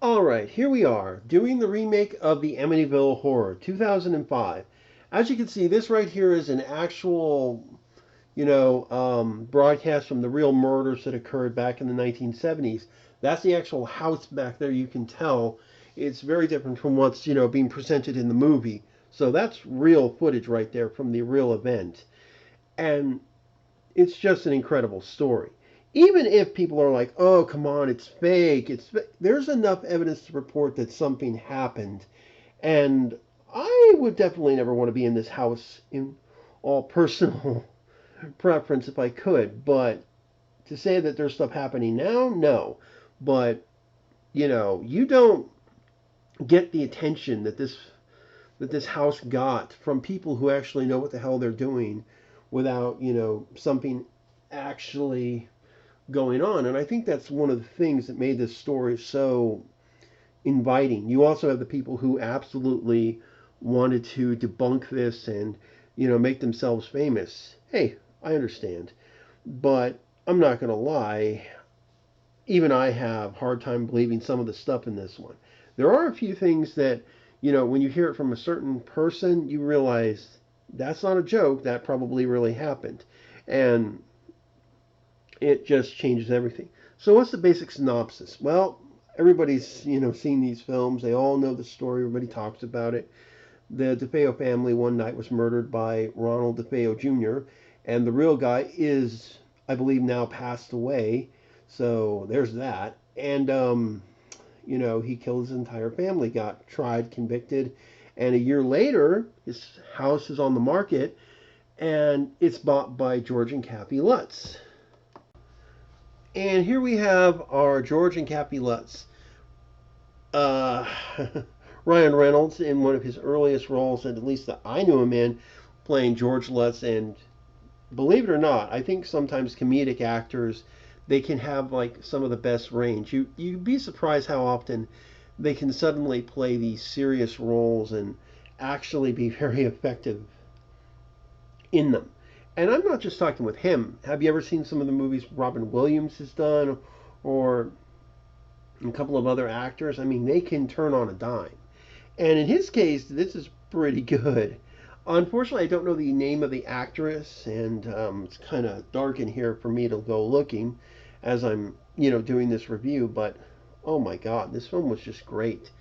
Alright, here we are, doing the remake of the Amityville Horror, 2005. As you can see, this right here is an actual, broadcast from the real murders that occurred back in the 1970s. That's the actual house back there, you can tell. It's very different from what's, being presented in the movie. So that's real footage right there from the real event. And it's just an incredible story. Even if people are like, "Oh, come on, it's fake," there's enough evidence to report that something happened, and I would definitely never want to be in this house in all personal preference if I could. But to say that there's stuff happening now, no. But you don't get the attention that this house got from people who actually know what the hell they're doing without something actually going on. And I think that's one of the things that made this story so inviting. You also have the people who absolutely wanted to debunk this and, make themselves famous. Hey, I understand. But I'm not going to lie, even I have a hard time believing some of the stuff in this one. There are a few things that, when you hear it from a certain person, you realize that's not a joke, that probably really happened. And it just changes everything. So what's the basic synopsis? Well, everybody's seen these films. They all know the story. Everybody talks about it. The DeFeo family one night was murdered by Ronald DeFeo Jr. and the real guy is, I believe, now passed away. So there's that. And he killed his entire family. Got tried, convicted, and a year later, his house is on the market, and it's bought by George and Kathy Lutz. And here we have our George and Kathy Lutz. Uh, Ryan Reynolds in one of his earliest roles, and at least that I knew him in, playing George Lutz. And believe it or not, I think sometimes comedic actors they can have like some of the best range. You'd be surprised how often they can suddenly play these serious roles and actually be very effective in them. And I'm not just talking with him. Have you ever seen some of the movies Robin Williams has done, or a couple of other actors? I mean, they can turn on a dime. And in his case, this is pretty good. Unfortunately, I don't know the name of the actress, and it's kind of dark in here for me to go looking as I'm, doing this review. But oh my God, this film was just great.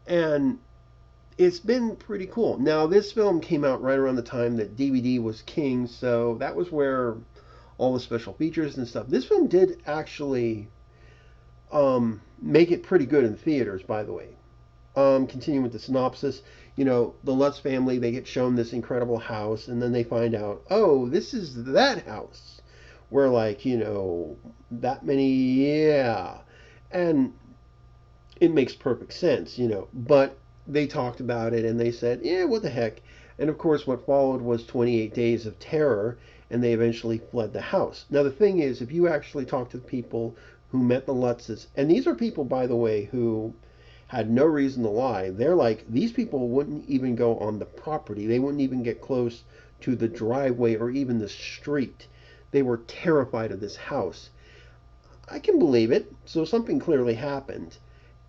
And it's been pretty cool. Now, this film came out right around the time that DVD was king, so that was where all the special features and stuff. This film did actually make it pretty good in theaters, by the way. Continuing with the synopsis, the Lutz family, they get shown this incredible house, and then they find out, oh, this is that house. Where, like, that many, yeah. And it makes perfect sense, but they talked about it and they said, yeah, what the heck. And of course, what followed was 28 days of terror, and they eventually fled the house. Now, the thing is, if you actually talk to the people who met the Lutzes, and these are people, by the way, who had no reason to lie, they're like, these people wouldn't even go on the property. They wouldn't even get close to the driveway or even the street. They were terrified of this house. I can believe it. So something clearly happened.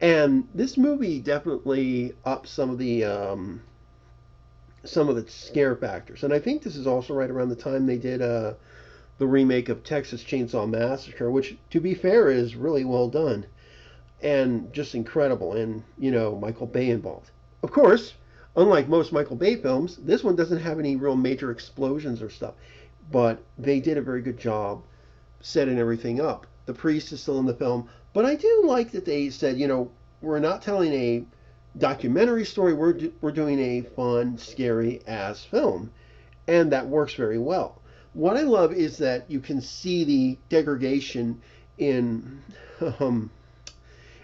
And this movie definitely ups some of the scare factors. And I think this is also right around the time they did the remake of Texas Chainsaw Massacre, which, to be fair, is really well done and just incredible. And Michael Bay involved. Of course, unlike most Michael Bay films, this one doesn't have any real major explosions or stuff, but they did a very good job setting everything up. The priest is still in the film, but I do like that they said, we're not telling a documentary story. We're doing a fun, scary ass film, and that works very well. What I love is that you can see the degradation in um,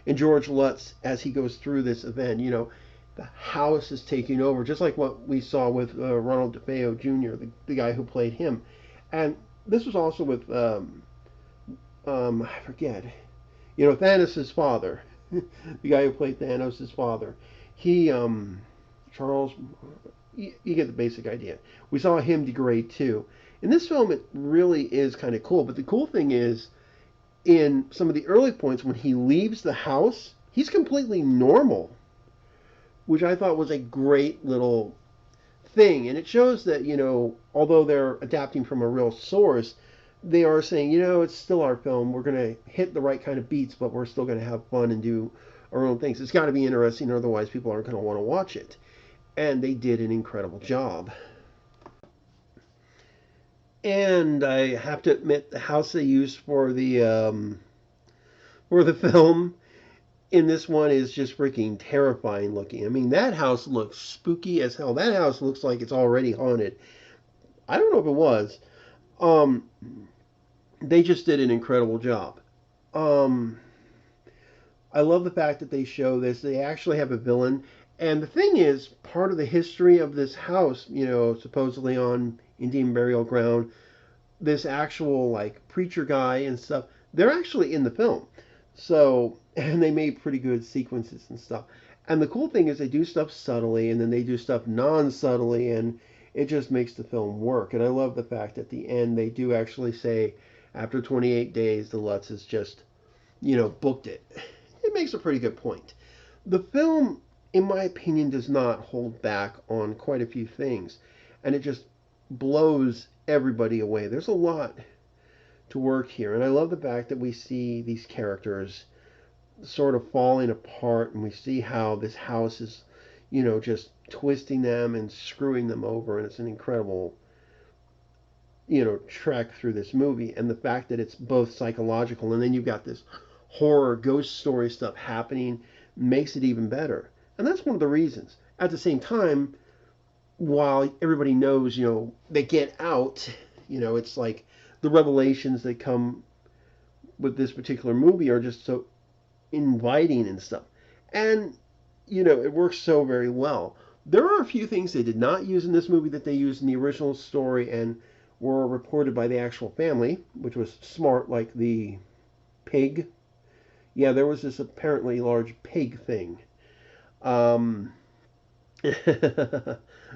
in George Lutz as he goes through this event. The house is taking over, just like what we saw with Ronald DeFeo Jr., the guy who played him. And this was also with I forget, Thanos' father, the guy who played Thanos' father. He Charles, you get the basic idea. We saw him degrade too. In this film, it really is kind of cool. But the cool thing is, in some of the early points, when he leaves the house, he's completely normal, which I thought was a great little thing. And it shows that, although they're adapting from a real source, they are saying, it's still our film. We're going to hit the right kind of beats, but we're still going to have fun and do our own things. It's got to be interesting, otherwise people aren't going to want to watch it. And they did an incredible job. And I have to admit, the house they used for the film in this one is just freaking terrifying looking. I mean, that house looks spooky as hell. That house looks like it's already haunted. I don't know if it was. Um, they just did an incredible job. Um, I love the fact that they show this. They actually have a villain. And the thing is, part of the history of this house, supposedly on Indian burial ground, this actual like preacher guy and stuff, they're actually in the film. So, and they made pretty good sequences and stuff. And the cool thing is they do stuff subtly and then they do stuff non-subtly, and it just makes the film work. And I love the fact at the end they do actually say after 28 days the Lutzes just, booked it. It makes a pretty good point. The film, in my opinion, does not hold back on quite a few things, and it just blows everybody away. There's a lot to work here, and I love the fact that we see these characters sort of falling apart, and we see how this house is, just twisting them and screwing them over, and it's an incredible, trek through this movie, and the fact that it's both psychological and then you've got this horror ghost story stuff happening makes it even better. And that's one of the reasons. At the same time, while everybody knows, they get out, it's like the revelations that come with this particular movie are just so inviting and stuff. And, it works so very well. There are a few things they did not use in this movie that they used in the original story and were reported by the actual family, which was smart, like the pig. Yeah, there was this apparently large pig thing. Um,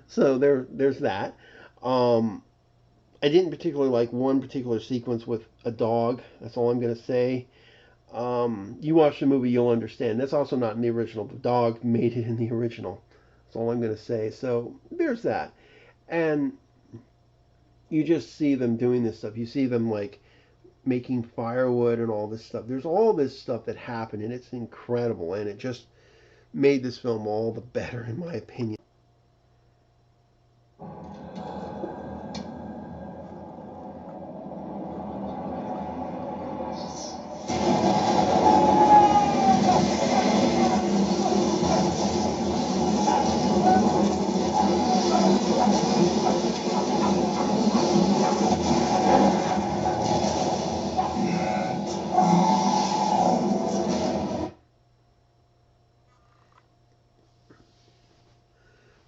so there's that. Um, I didn't particularly like one particular sequence with a dog. That's all I'm going to say. You watch the movie, you'll understand. That's also not in the original. The dog made it in the original. That's all I'm going to say. So there's that. And you just see them doing this stuff. You see them like making firewood and all this stuff. There's all this stuff that happened, and it's incredible. And it just made this film all the better, in my opinion.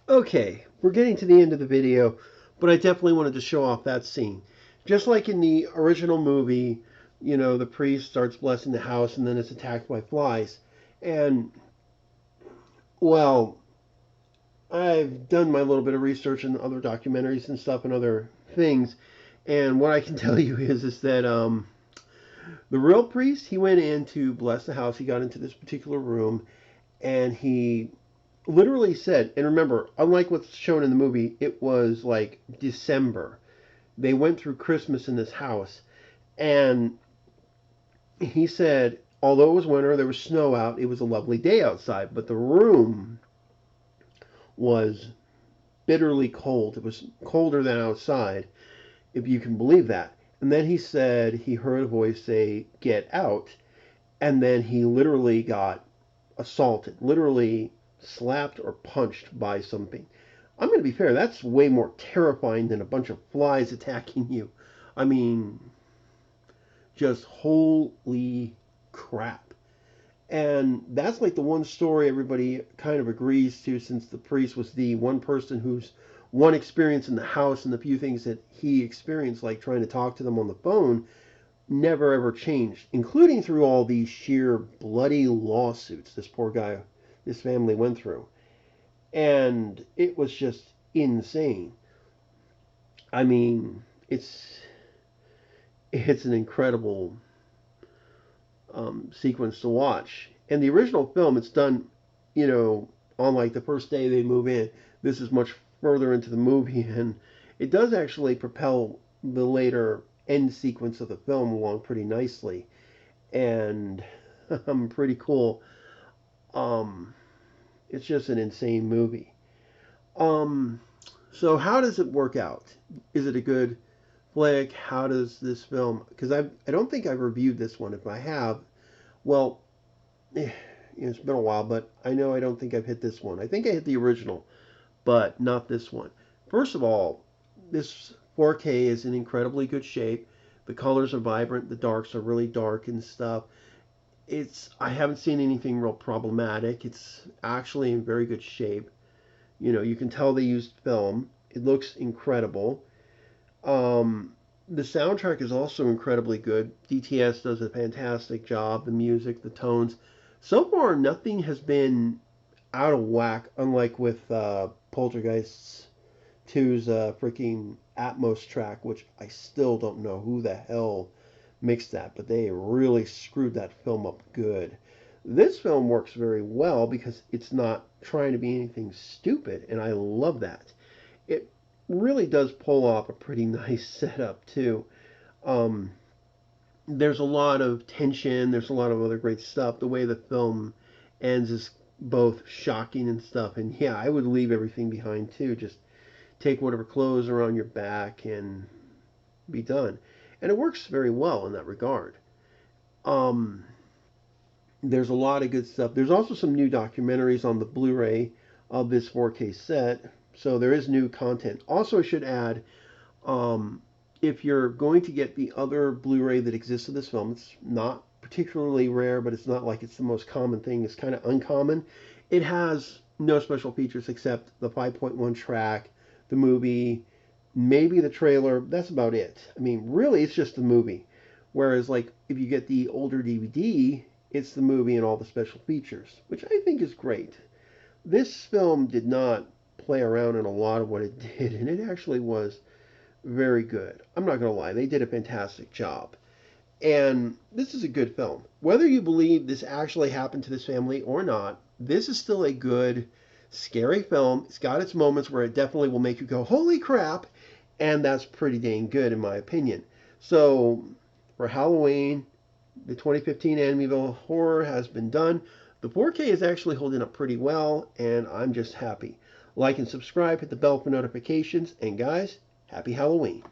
Okay, we're getting to the end of the video, but I definitely wanted to show off that scene. Just like in the original movie, the priest starts blessing the house and then it's attacked by flies. And, well, I've done my little bit of research in other documentaries and stuff and other things, and what I can tell you is that the real priest, he went in to bless the house. He got into this particular room, and he literally said, and remember, unlike what's shown in the movie, it was like December. They went through Christmas in this house, and he said, although it was winter, there was snow out, it was a lovely day outside, but the room was bitterly cold. It was colder than outside, if you can believe that. And then he said he heard a voice say, "Get out." And then he literally got assaulted, literally slapped or punched by something. I'm going to be fair, that's way more terrifying than a bunch of flies attacking you. I mean, just holy crap. And that's like the one story everybody kind of agrees to, since the priest was the one person whose one experience in the house and the few things that he experienced, like trying to talk to them on the phone, never ever changed, including through all these sheer bloody lawsuits this poor guy, this family went through. And it was just insane. I mean, it's it's an incredible sequence to watch. And the original film, it's done, you know, on like the first day they move in. This is much further into the movie, and it does actually propel the later end sequence of the film along pretty nicely, and pretty cool. Um, it's just an insane movie. Um, so how does it work out? Is it a good flick? How does this film? Because I don't think I've reviewed this one. If I have, well, it's been a while, but I know I don't think I've hit this one. I think I hit the original, but not this one. First of all, this 4K is in incredibly good shape. The colors are vibrant, the darks are really dark and stuff. I haven't seen anything real problematic. It's actually in very good shape. You know, you can tell they used film. It looks incredible. Um, the soundtrack is also incredibly good. DTS does a fantastic job. The music, the tones. So far, nothing has been out of whack, unlike with Poltergeist 2's freaking Atmos track, which I still don't know who the hell mixed that, but they really screwed that film up good. This film works very well because it's not trying to be anything stupid, and I love that. It really does pull off a pretty nice setup, too. Um, there's a lot of tension, there's a lot of other great stuff. The way the film ends is both shocking and stuff, and yeah, I would leave everything behind, too. Just take whatever clothes are on your back and be done. And it works very well in that regard. Um, there's a lot of good stuff. There's also some new documentaries on the Blu-ray of this 4K set, so there is new content. Also, I should add, um, if you're going to get the other Blu-ray that exists of this film, it's not particularly rare, but it's not like it's the most common thing. It's kind of uncommon. It has no special features except the 5.1 track, the movie, maybe the trailer. That's about it. I mean, really, it's just the movie. Whereas, like, if you get the older DVD, it's the movie and all the special features, which I think is great. This film did not play around in a lot of what it did, and it actually was very good. I'm not going to lie, they did a fantastic job. And this is a good film. Whether you believe this actually happened to this family or not, this is still a good, scary film. It's got its moments where it definitely will make you go, holy crap, and that's pretty dang good in my opinion. So, for Halloween, the 2015 Amityville horror has been done. The 4K is actually holding up pretty well, and I'm just happy. Like and subscribe, hit the bell for notifications, and guys, happy Halloween.